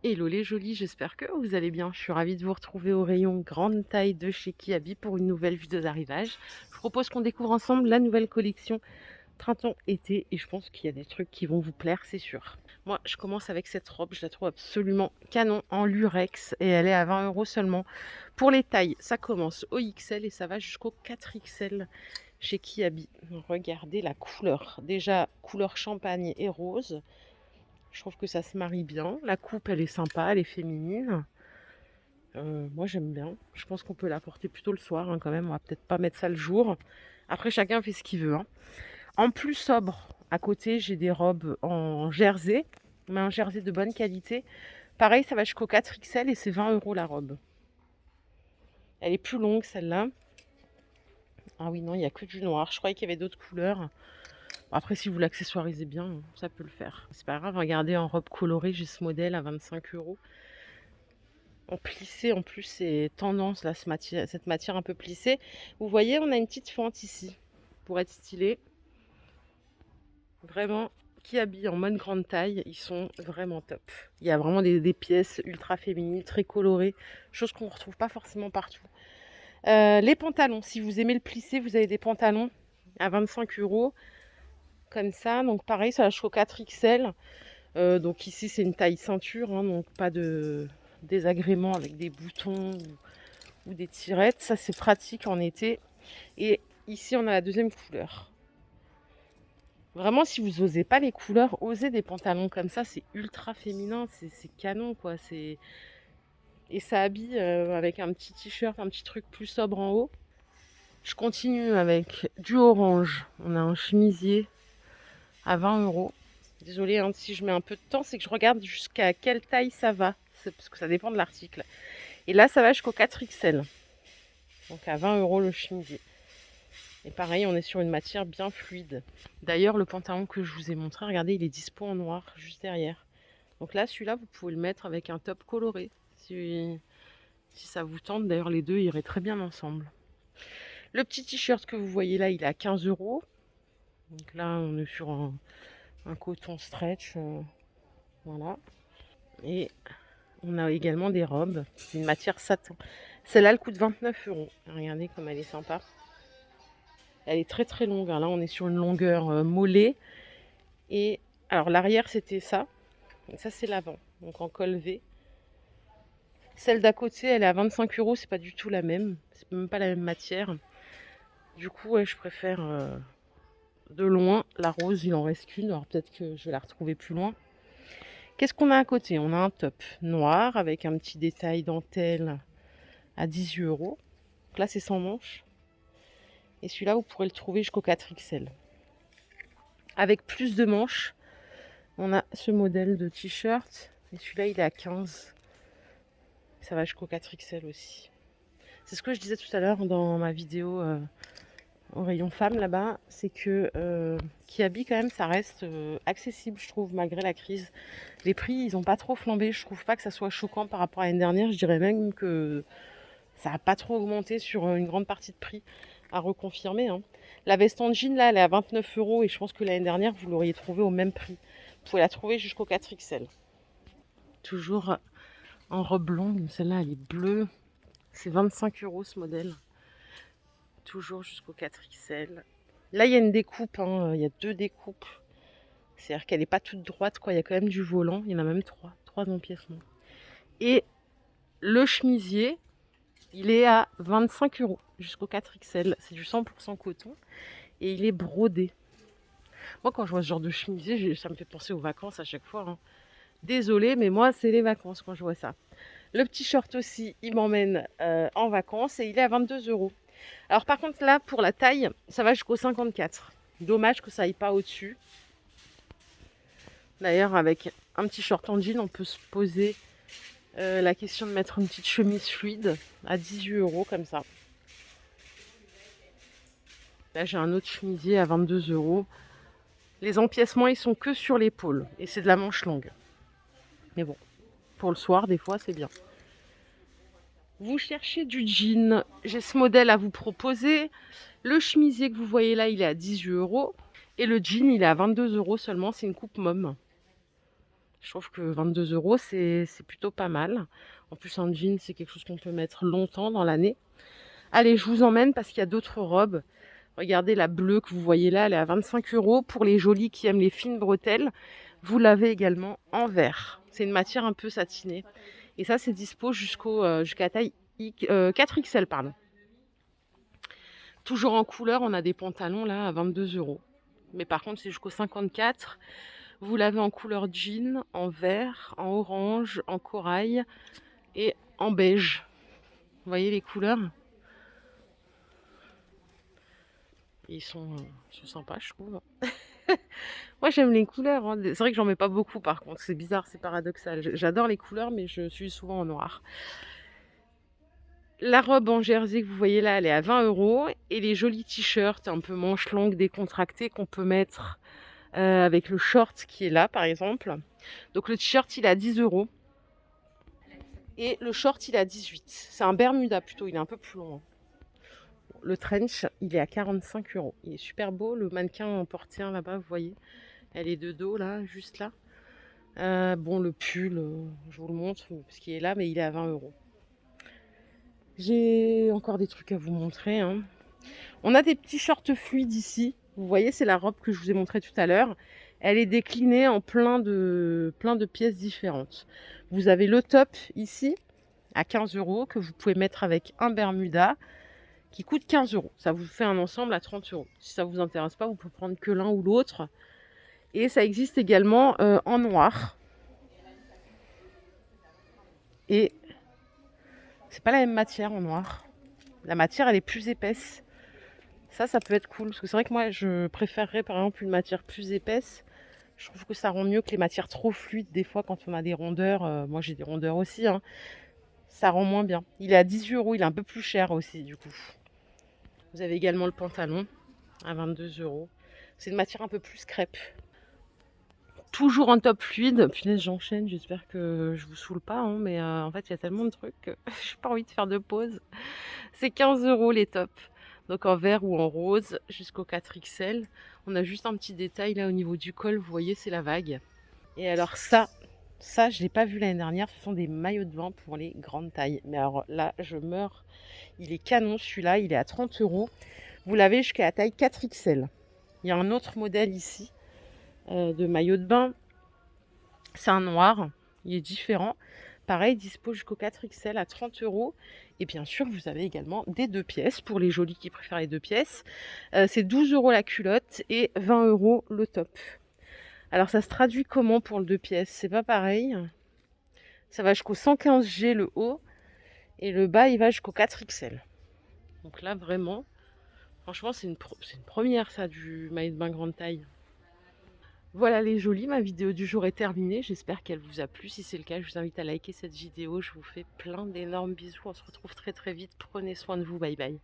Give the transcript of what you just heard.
Hello les jolis, j'espère que vous allez bien. Je suis ravie de vous retrouver au rayon grande taille de chez Kiabi pour une nouvelle vidéo d'arrivage. Je propose qu'on découvre ensemble la nouvelle collection printemps-été et je pense qu'il y a des trucs qui vont vous plaire, c'est sûr. Moi, je commence avec cette robe, je la trouve absolument canon en lurex et elle est à 20 € seulement. Pour les tailles, ça commence au XL et ça va jusqu'au 4XL chez Kiabi. Regardez la couleur. Déjà, couleur champagne et rose. Je trouve que ça se marie bien. La coupe, elle est sympa, elle est féminine. Moi, j'aime bien. Je pense qu'on peut la porter plutôt le soir, hein, quand même. On va peut-être pas mettre ça le jour. Après, chacun fait ce qu'il veut, hein. En plus sobre, à côté, j'ai des robes en jersey, mais un jersey de bonne qualité. Pareil, ça va jusqu'au 4XL et c'est 20 € la robe. Elle est plus longue, celle-là. Ah oui, non, il n'y a que du noir. Je croyais qu'il y avait d'autres couleurs. Après, si vous l'accessoirisez bien, ça peut le faire. C'est pas grave, regardez, en robe colorée, j'ai ce modèle à 25 €. En plissé, en plus, c'est tendance, là, cette matière un peu plissée. Vous voyez, on a une petite fente ici, pour être stylé. Vraiment, qui habille en mode grande taille, ils sont vraiment top. Il y a vraiment des pièces ultra féminines, très colorées, chose qu'on ne retrouve pas forcément partout. Les pantalons, si vous aimez le plissé, vous avez des pantalons à 25 €, comme ça. Donc pareil, ça va jusqu'au 4XL. Donc ici, c'est une taille ceinture, hein, donc pas de désagrément avec des boutons ou des tirettes. Ça, c'est pratique en été. Et ici, on a la deuxième couleur. Vraiment, si vous osez pas les couleurs, osez des pantalons comme ça. C'est ultra féminin, c'est canon, quoi. Et ça habille avec un petit t-shirt, un petit truc plus sobre en haut. Je continue avec du orange. On a un chemisier à 20 €. Désolée, hein, si je mets un peu de temps, c'est que je regarde jusqu'à quelle taille ça va. C'est parce que ça dépend de l'article. Et là, ça va jusqu'au 4XL. Donc à 20 € le chemisier. Et pareil, on est sur une matière bien fluide. D'ailleurs, le pantalon que je vous ai montré, regardez, il est dispo en noir, juste derrière. Donc là, celui-là, vous pouvez le mettre avec un top coloré. Si ça vous tente, d'ailleurs, les deux iraient très bien ensemble. Le petit t-shirt que vous voyez là, il est à 15 €. Donc là, on est sur un coton stretch. Voilà. Et on a également des robes, une matière satin. Celle-là, elle coûte 29 €. Regardez comme elle est sympa. Elle est très très longue, hein. Là, on est sur une longueur mollet. Et alors, l'arrière, c'était ça. Et ça, c'est l'avant. Donc en col V. Celle d'à côté, elle est à 25 €. C'est pas du tout la même. C'est même pas la même matière. Du coup, ouais, je préfère de loin la rose. Il en reste qu'une. Alors peut-être que je vais la retrouver plus loin. Qu'est-ce qu'on a à côté? On a un top noir avec un petit détail dentelle à 18 €. Donc là, c'est sans manche. Et celui-là, vous pourrez le trouver jusqu'au 4XL. Avec plus de manches, on a ce modèle de t-shirt. Et celui-là, il est à 15. Ça va jusqu'au 4XL aussi. C'est ce que je disais tout à l'heure dans ma vidéo au rayon femmes là-bas. C'est que Kiabi, quand même, ça reste accessible, je trouve, malgré la crise. Les prix, ils n'ont pas trop flambé. Je trouve pas que ça soit choquant par rapport à l'année dernière. Je dirais même que ça n'a pas trop augmenté sur une grande partie de prix, à reconfirmer, hein. La veste en jean, là, elle est à 29 € et je pense que l'année dernière, vous l'auriez trouvée au même prix. Vous pouvez la trouver jusqu'au 4XL. Toujours en robe longue, celle-là, elle est bleue. C'est 25 € ce modèle. Toujours jusqu'au 4XL. Là, il y a une découpe, hein. Il y a deux découpes. C'est-à-dire qu'elle n'est pas toute droite, quoi. Il y a quand même du volant. Il y en a même trois empiècements. Et le chemisier, il est à 25 € jusqu'au 4XL. C'est du 100% coton et il est brodé. Moi, quand je vois ce genre de chemisier, ça me fait penser aux vacances à chaque fois, hein. Désolée, mais moi, c'est les vacances quand je vois ça. Le petit short aussi, il m'emmène en vacances et il est à 22 €. Alors par contre, là, pour la taille, ça va jusqu'au 54. Dommage que ça aille pas au-dessus. D'ailleurs, avec un petit short en jean, on peut se poser la question de mettre une petite chemise fluide à 18 € comme ça. Là, j'ai un autre chemisier à 22 €. Les empiècements, ils sont que sur l'épaule et c'est de la manche longue. Mais bon, pour le soir, des fois, c'est bien. Vous cherchez du jean, j'ai ce modèle à vous proposer. Le chemisier que vous voyez là, il est à 18 € et le jean, il est à 22 € seulement. C'est une coupe môme. Je trouve que 22 €, c'est plutôt pas mal. En plus, un jean, c'est quelque chose qu'on peut mettre longtemps dans l'année. Allez, je vous emmène parce qu'il y a d'autres robes. Regardez la bleue que vous voyez là, elle est à 25 €. Pour les jolies qui aiment les fines bretelles, vous l'avez également en vert. C'est une matière un peu satinée. Et ça, c'est dispo jusqu'à taille 4XL, pardon. Toujours en couleur, on a des pantalons là à 22 €. Mais par contre, c'est jusqu'au 54. Vous l'avez en couleur jean, en vert, en orange, en corail et en beige. Vous voyez les couleurs? Ils sont sympas, je trouve. Moi, j'aime les couleurs, hein. C'est vrai que j'en mets pas beaucoup, par contre. C'est bizarre, c'est paradoxal. J'adore les couleurs, mais je suis souvent en noir. La robe en jersey que vous voyez là, elle est à 20 €. Et les jolis t-shirts un peu manches longues décontractées qu'on peut mettre avec le short qui est là, par exemple. Donc le t-shirt, il est à 10 €. Et le short, il est à 18. C'est un Bermuda plutôt, il est un peu plus long, hein. Le trench, il est à 45 €. Il est super beau. Le mannequin en porte un là-bas, vous voyez. Elle est de dos, là, juste là. Bon, le pull, je vous le montre, parce qu'il est là, mais il est à 20 €. J'ai encore des trucs à vous montrer, hein. On a des petits shorts fluides ici. Vous voyez, c'est la robe que je vous ai montrée tout à l'heure. Elle est déclinée en plein de pièces différentes. Vous avez le top ici, à 15 € que vous pouvez mettre avec un Bermuda qui coûte 15 €. Ça vous fait un ensemble à 30 €. Si ça vous intéresse pas, vous pouvez prendre que l'un ou l'autre. Et ça existe également en noir. Et c'est pas la même matière en noir. La matière, elle est plus épaisse. Ça peut être cool. Parce que c'est vrai que moi, je préférerais par exemple une matière plus épaisse. Je trouve que ça rend mieux que les matières trop fluides. Des fois, quand on a des rondeurs, moi j'ai des rondeurs aussi, hein, ça rend moins bien. Il est à 18 €, il est un peu plus cher aussi du coup. Vous avez également le pantalon à 22 €. C'est une matière un peu plus crêpe. Toujours en top fluide. Punaise, j'enchaîne, j'espère que je vous saoule pas, hein, mais en fait, il y a tellement de trucs que j'ai pas envie de faire de pause. C'est 15 € les tops. Donc en vert ou en rose jusqu'au 4XL. On a juste un petit détail là au niveau du col, vous voyez, c'est la vague. Et alors ça, je l'ai pas vu l'année dernière, ce sont des maillots de bain pour les grandes tailles. Mais alors là, je meurs. Il est canon celui-là, il est à 30 €. Vous l'avez jusqu'à la taille 4XL. Il y a un autre modèle ici de maillot de bain. C'est un noir, il est différent. Pareil, dispo jusqu'au 4XL à 30 €. Et bien sûr, vous avez également des 2 pièces pour les jolis qui préfèrent les 2 pièces. C'est 12 € la culotte et 20 € le top. Alors ça se traduit comment pour le 2 pièces? C'est pas pareil. Ça va jusqu'au 115G le haut et le bas il va jusqu'au 4XL. Donc là vraiment, franchement c'est une première ça du maillot de bain grande taille. Voilà les jolis, ma vidéo du jour est terminée. J'espère qu'elle vous a plu. Si c'est le cas, je vous invite à liker cette vidéo. Je vous fais plein d'énormes bisous. On se retrouve très très vite. Prenez soin de vous. Bye bye.